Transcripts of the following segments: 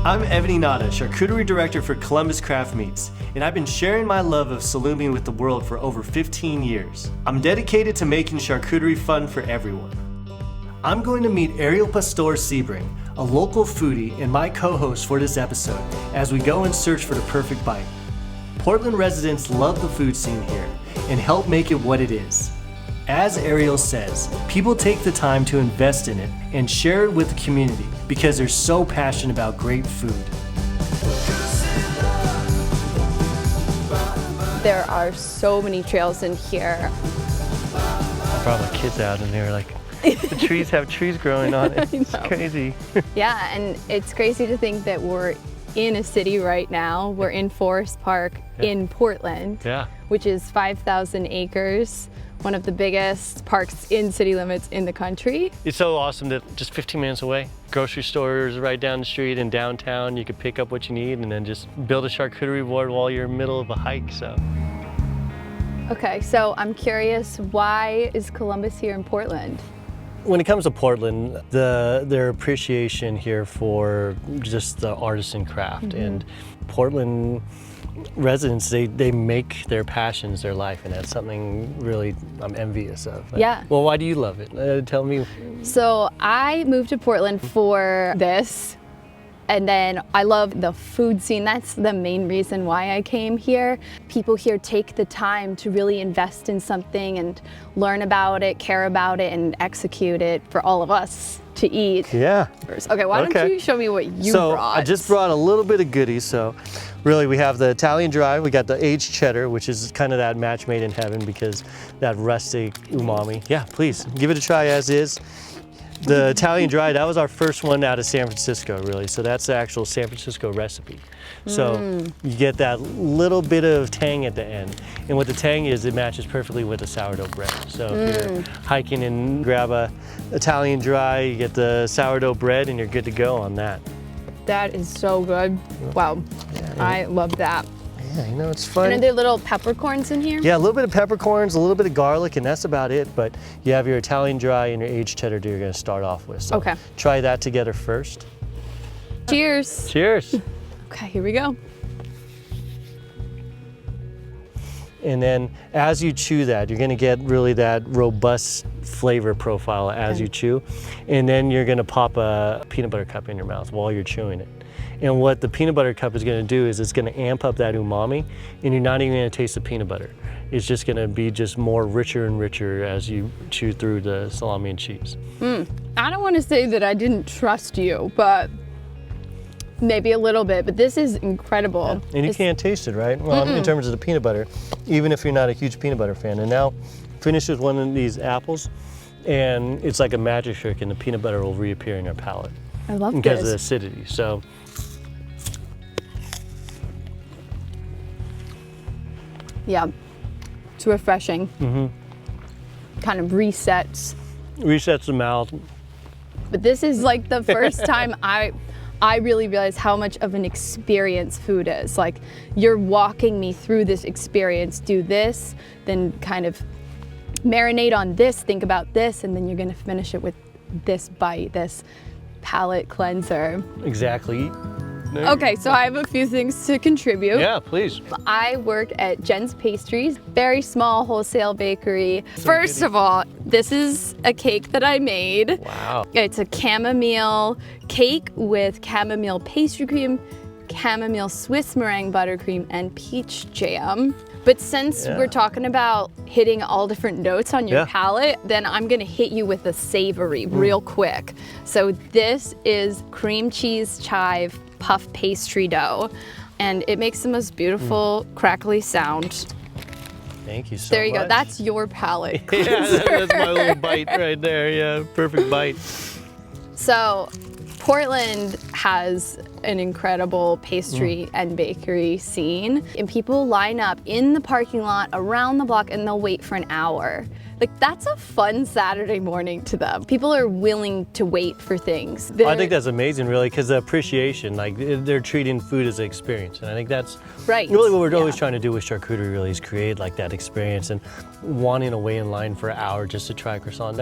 I'm Evan Inada, Charcuterie Director for Columbus Craft Meats, and I've been sharing my love of salumi with the world for over 15 years. I'm dedicated to making charcuterie fun for everyone. I'm going to meet Ariel Pastore-Sebring, a local foodie and my co-host for this episode, as we go and search for the perfect bite. Portland residents love the food scene here and help make it what it is. As Ariel says, people take the time to invest in it and share it with the community because they're so passionate about great food. There are so many trails in here. I brought my kids out and they were like, the trees have trees growing on it. It's crazy. Yeah, and it's crazy to think that we're in a city right now. We're in Forest Park in Portland, which is 5,000 acres. One of the biggest parks in city limits in the country. It's so awesome that just 15 minutes away, grocery stores right down the street in downtown, you could pick up what you need and then just build a charcuterie board while you're in the middle of a hike. Okay, so I'm curious, why is Columbus here in Portland? When it comes to Portland, their appreciation here for just the artisan craft and Portland residents, they make their passions their life, and that's something really I'm envious of. Yeah. Well, why do you love it? Tell me. So I moved to Portland for this, and then I love the food scene. That's the main reason why I came here. People here take the time to really invest in something and learn about it, care about it, and execute it for all of us to eat. Yeah. Okay, why don't you show me what you brought? I just brought a little bit of goodies. So really we have the Italian dry, we got the aged cheddar, which is kind of that match made in heaven because that rustic umami. Yeah, please give it a try as is. The Italian dry, that was our first one out of San Francisco, really. So that's the actual San Francisco recipe. So you get that little bit of tang at the end. And what the tang is, it matches perfectly with the sourdough bread. So if you're hiking and grab a Italian dry, you get the sourdough bread and you're good to go on that. That is so good. Wow, I love that. Yeah, you know, it's fun. And are there little peppercorns in here? Yeah, a little bit of peppercorns, a little bit of garlic, and that's about it. But you have your Italian dry and your aged cheddar you're going to start off with. So try that together first. Cheers. Cheers. Okay, here we go. And then as you chew that, you're going to get really that robust flavor profile as you chew. And then you're going to pop a peanut butter cup in your mouth while you're chewing it. And what the peanut butter cup is going to do is it's going to amp up that umami, and you're not even going to taste the peanut butter. It's just going to be just more richer and richer as you chew through the salami and cheese. I don't want to say that I didn't trust you, but maybe a little bit, but this is incredible. Yeah. And you can't taste it, right? Well, in terms of the peanut butter, even if you're not a huge peanut butter fan. And now finish with one of these apples, and it's like a magic trick, and the peanut butter will reappear in your palate. I love this. Because of the acidity. So. Yeah, it's refreshing. Kind of resets. Resets the mouth. But this is like the first time I really realized how much of an experience food is. Like, you're walking me through this experience. Do this, then kind of marinate on this, think about this, and then you're gonna finish it with this bite, this palate cleanser. Exactly. Okay, so I have a few things to contribute. Yeah, please. I work at Jen's Pastries, very small wholesale bakery. First of all, this is a cake that I made. Wow. It's a chamomile cake with chamomile pastry cream, chamomile Swiss meringue buttercream, and peach jam. But since we're talking about hitting all different notes on your palate, then I'm gonna hit you with a savory real quick. So this is cream cheese chive puff pastry dough, and it makes the most beautiful crackly sound. Thank you so much. There you go, that's your palate cleanser. Yeah, that's my little bite right there, yeah, perfect bite. So Portland has an incredible pastry and bakery scene, and people line up in the parking lot around the block and they'll wait for an hour. Like, that's a fun Saturday morning to them. People are willing to wait for things. I think that's amazing, really, because the appreciation, like, they're treating food as an experience. And I think that's really what we're always trying to do with charcuterie, really, is create like that experience. And wanting to wait in line for an hour just to try a croissant,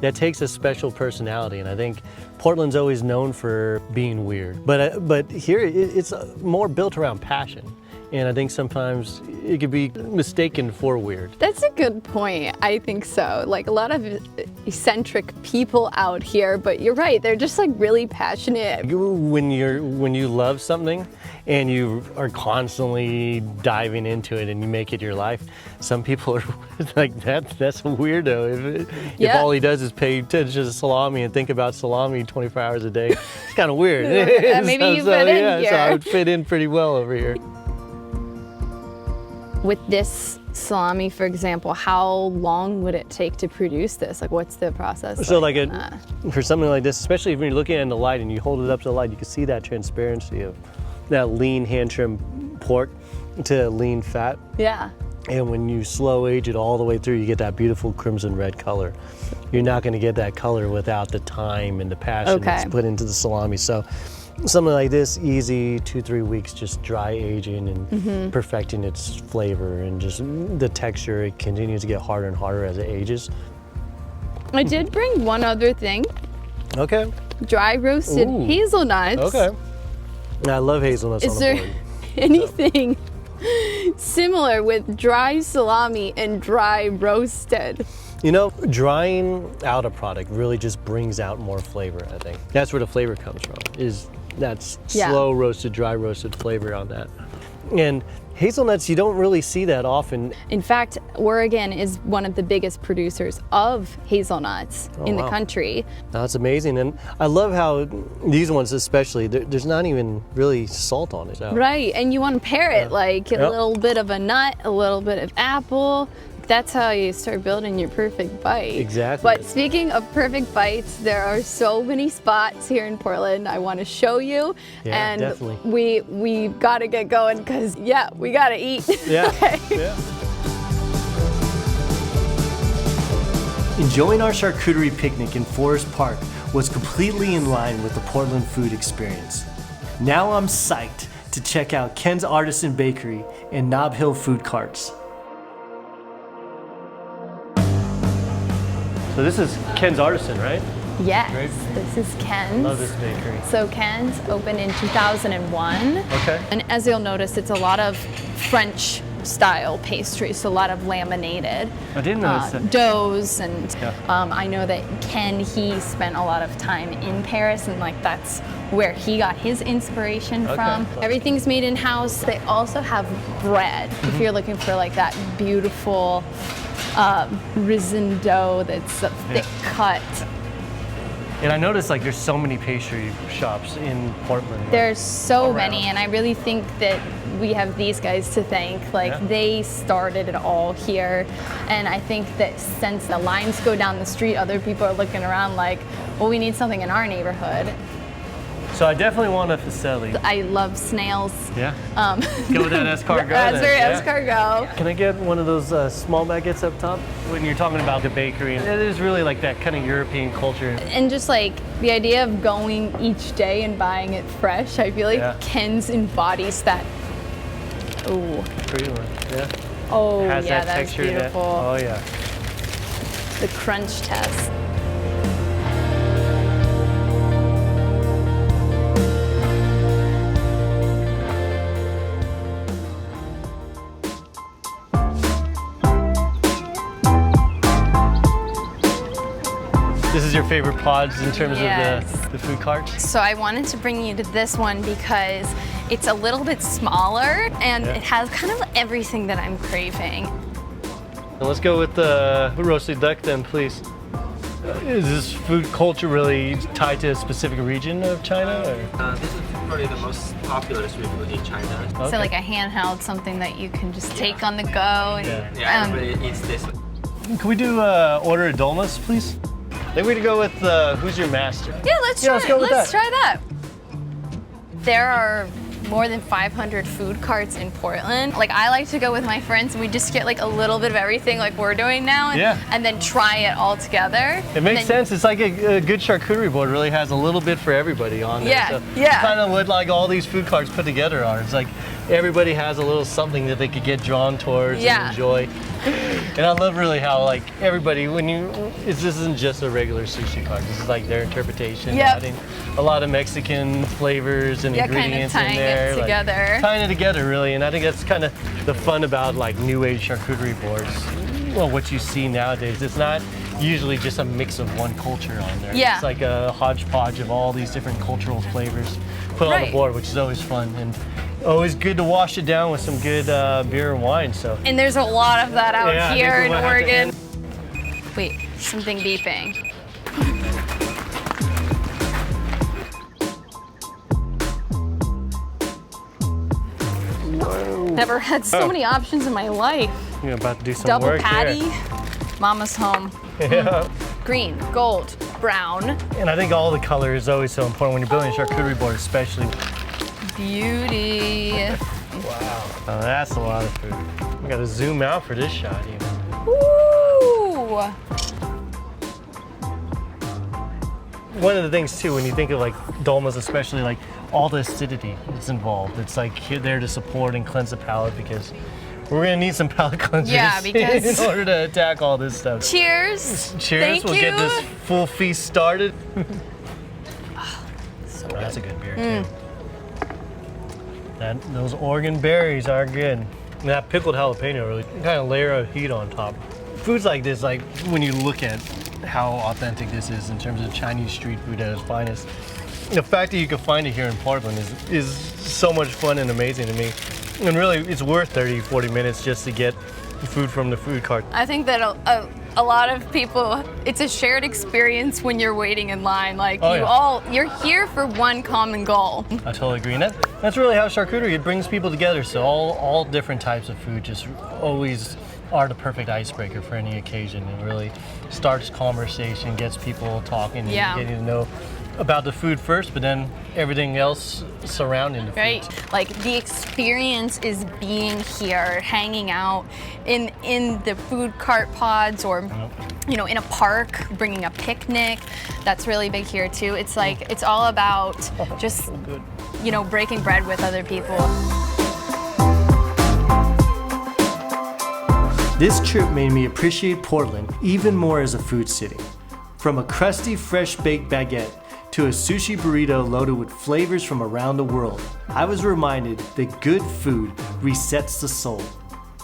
that takes a special personality, and I think Portland's always known for being weird. But here it's more built around passion. And I think sometimes it could be mistaken for weird. That's a good point. I think so. Like a lot of eccentric people out here, but you're right. They're just like really passionate. When you love something and you are constantly diving into it and you make it your life, some people are like, that's a weirdo. If all he does is pay attention to salami and think about salami 24 hours a day, it's kind of weird. Maybe you fit in here. So I would fit in pretty well over here. With this salami, for example, how long would it take to produce this? Like, what's the process? So for something like this, especially if you're looking at it in the light and you hold it up to the light, you can see that transparency of that lean hand trimmed pork to lean fat. Yeah. And when you slow age it all the way through, you get that beautiful crimson red color. You're not going to get that color without the time and the passion that's put into the salami. So something like this, easy, 2-3 weeks, just dry aging and perfecting its flavor and just the texture. It continues to get harder and harder as it ages. I did bring one other thing. Okay. Dry roasted hazelnuts. Okay. I love hazelnuts on the board. Is there anything similar with dry salami and dry roasted? You know, drying out a product really just brings out more flavor, I think. That's where the flavor comes from, is that slow roasted, dry roasted flavor on that. And hazelnuts, you don't really see that often. In fact, Oregon is one of the biggest producers of hazelnuts in the country. That's amazing. And I love how these ones especially, there's not even really salt on it. So. Right, and you want to pair it like a little bit of a nut, a little bit of apple. That's how you start building your perfect bite. Exactly. But speaking of perfect bites, there are so many spots here in Portland I want to show you. Yeah, and definitely. we got to get going because, we got to eat. Yeah. Yeah. Enjoying our charcuterie picnic in Forest Park was completely in line with the Portland food experience. Now I'm psyched to check out Ken's Artisan Bakery and Nob Hill food carts. So this is Ken's Artisan, right? Yes, Great. this is Ken's. Love this bakery. So Ken's opened in 2001. Okay. And as you'll notice, it's a lot of French style pastry, so a lot of laminated I didn't notice that. doughs. And I know that Ken, he spent a lot of time in Paris, and like that's where he got his inspiration from. Everything's made in-house. They also have bread, if you're looking for like that beautiful risen dough that's a thick cut. And I noticed like there's so many pastry shops in Portland. There's so many, and I really think that we have these guys to thank. Like they started it all here, and I think that since the lines go down the street, other people are looking around like, well, we need something in our neighborhood. So I definitely want a fusilli. I love snails. Yeah. Go with that escargot. Raspberry escargot. Can I get one of those small baguettes up top? When you're talking about the bakery, it is really like that kind of European culture. And just like the idea of going each day and buying it fresh, I feel like Ken's embodies that. Ooh. Pretty one. Yeah. Oh, Has yeah, that that's texture beautiful. Oh yeah. The crunch test. This is your favorite pods in terms of the food carts? So I wanted to bring you to this one because it's a little bit smaller and it has kind of everything that I'm craving. Let's go with the roasted duck then, please. Is this food culture really tied to a specific region of China? Or? This is probably the most popular street food in China. Okay. So like a handheld, something that you can just take on the go. And, Everybody eats this. Can we do order a dolmas, please? I think we're gonna go with who's your master? Yeah, let's try that. There are more than 500 food carts in Portland. Like I like to go with my friends and we just get like a little bit of everything like we're doing now and then try it all together. It makes sense. It's like a good charcuterie board really has a little bit for everybody on there. Yeah, so yeah. Kind of what like all these food carts put together are. It's like everybody has a little something that they could get drawn towards and enjoy. And I love really how like everybody, this isn't just a regular sushi cart. This is like their interpretation, adding a lot of Mexican flavors and ingredients kind of in there. It together. Like, tying it together really, and I think that's kind of the fun about like new age charcuterie boards. Well, what you see nowadays, it's not usually just a mix of one culture on there. Yeah. It's like a hodgepodge of all these different cultural flavors put on the board, which is always fun. And always good to wash it down with some good beer and wine. So. And there's a lot of that out here in Oregon. Wait, something beeping. Whoa. Never had so many options in my life. You're about to do some Double work patty. there. Mama's home. Yeah. Green, gold, brown. And I think all the color is always so important when you're building a charcuterie board, especially. Beauty. Wow. Oh, that's a lot of food. We gotta zoom out for this shot even. Ooh. One of the things too, when you think of like dolmas, especially like all the acidity that's involved, it's like there to support and cleanse the palate because we're gonna need some palate cleansers in order to attack all this stuff. Cheers. Cheers. Thank we'll you. get this full feast started. So that's a good beer too. Those Oregon berries are good. And that pickled jalapeno really kind of layer of heat on top. Foods like this, like when you look at how authentic this is in terms of Chinese street food at its finest, the fact that you can find it here in Portland is so much fun and amazing to me. And really, it's worth 30, 40 minutes just to get food from the food cart. I think that a lot of people, it's a shared experience when you're waiting in line. Like you're here for one common goal. I totally agree. And that's really how charcuterie, it brings people together. So all different types of food just always are the perfect icebreaker for any occasion. It really starts conversation, gets people talking, and getting to know about the food first, but then everything else surrounding the food. Right, like the experience is being here, hanging out in the food cart pods or you know, in a park, bringing a picnic. That's really big here too. It's like, it's all about just, you know, breaking bread with other people. This trip made me appreciate Portland even more as a food city. From a crusty, fresh-baked baguette to a sushi burrito loaded with flavors from around the world, I was reminded that good food resets the soul.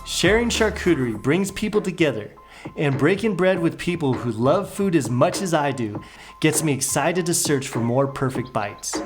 Sharing charcuterie brings people together, and breaking bread with people who love food as much as I do gets me excited to search for more perfect bites.